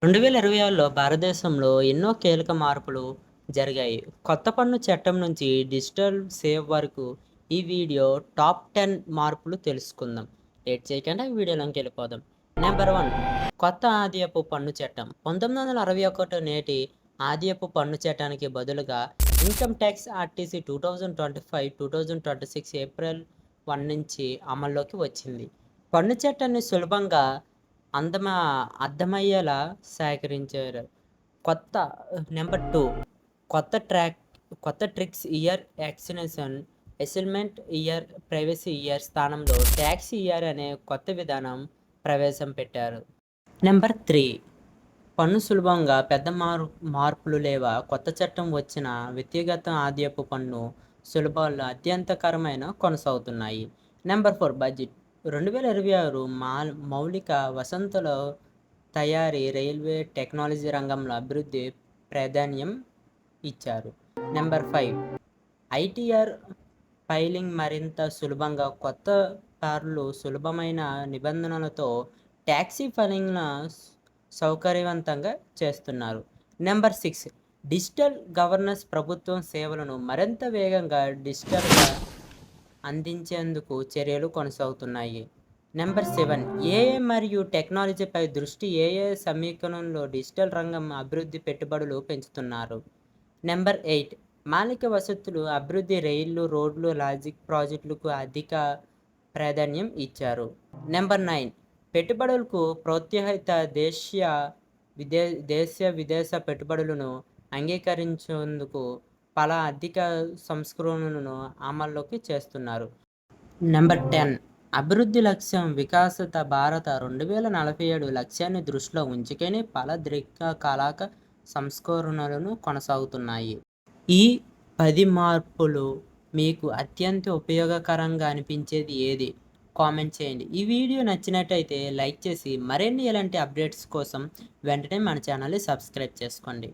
2026లో భారతదేశంలో ఎన్నో కీలక మార్పులు జరిగాయి. కొత్త పన్ను చట్టం నుంచి డిజిటల్ సేవ్ వరకు ఈ వీడియో టాప్ 10 మార్పులు తెలుసుకుందాం. లేట్ చేయకుండా వీడియోలోకి వెళ్ళిపోదాం. నెంబర్ 1, కొత్త ఆదాయపు పన్ను చట్టం. 1961 నేటి ఆదాయపు పన్ను చట్టానికి బదులుగా ఇన్కమ్ ట్యాక్స్ ఆర్టీసీ 2025-2026 ఏప్రిల్ 1 నుంచి అమల్లోకి వచ్చింది. పన్ను చట్టాన్ని సులభంగా అర్థమయ్యేలా సేకరించారు. కొత్త నెంబర్ 2, కొత్త కొత్త tricks year extension assessment year privacy year స్థానంలో ట్యాక్స్ ఇయర్ అనే కొత్త విధానం ప్రవేశపెట్టారు. నెంబర్ 3, పన్ను సులభంగా పెద్ద మార్పులు లేవా. కొత్త చట్టం వచ్చిన వ్యక్తిగత ఆదాయపు పన్ను సులభాలు అత్యంతకరమైన కొనసాగుతున్నాయి. Number 4, budget. 2026 మౌలిక వసతుల తయారీ, రైల్వే, టెక్నాలజీ రంగంలో అభివృద్ధి ప్రాధాన్యం ఇచ్చారు. నెంబర్ 5, ఐటీఆర్ ఫైలింగ్ మరింత సులభంగా కొత్త పార్లు సులభమైన నిబంధనలతో ట్యాక్సీ ఫైలింగ్ను సౌకర్యవంతంగా చేస్తున్నారు. Number 6, digital governance. ప్రభుత్వం సేవలను మరింత వేగంగా డిజిటల్గా అందించేందుకు చర్యలు కొనసాగుతున్నాయి. నెంబర్ 7, ఏఐ మరియు టెక్నాలజీపై దృష్టి. ఏఐ సమీకరణలో డిజిటల్ రంగం అభివృద్ధి పెట్టుబడులు పెంచుతున్నారు. నెంబర్ 8, మౌలిక వసతులు అభివృద్ధి. రైళ్లు, రోడ్లు, లాజిక్ ప్రాజెక్టులకు అధిక ప్రాధాన్యం ఇచ్చారు. నెంబర్ 9, పెట్టుబడులకు ప్రోత్సాహిత. విదేశ పెట్టుబడులను అంగీకరించేందుకు పలు ఆర్థిక సంస్కరణలను అమల్లోకి చేస్తున్నారు. నెంబర్ 10, అభివృద్ధి లక్ష్యం. వికసిత భారత 2047 లక్ష్యాన్ని దృష్టిలో ఉంచుకొని పలు దీర్ఘకాలిక సంస్కరణలను కొనసాగుతున్నాయి. ఈ 10 మార్పులు మీకు అత్యంత ఉపయోగకరంగా అనిపించేది ఏది? కామెంట్ చేయండి. ఈ వీడియో నచ్చినట్టయితే లైక్ చేసి మరిన్ని ఇలాంటి అప్డేట్స్ కోసం వెంటనే మన ఛానల్ని సబ్స్క్రైబ్ చేసుకోండి.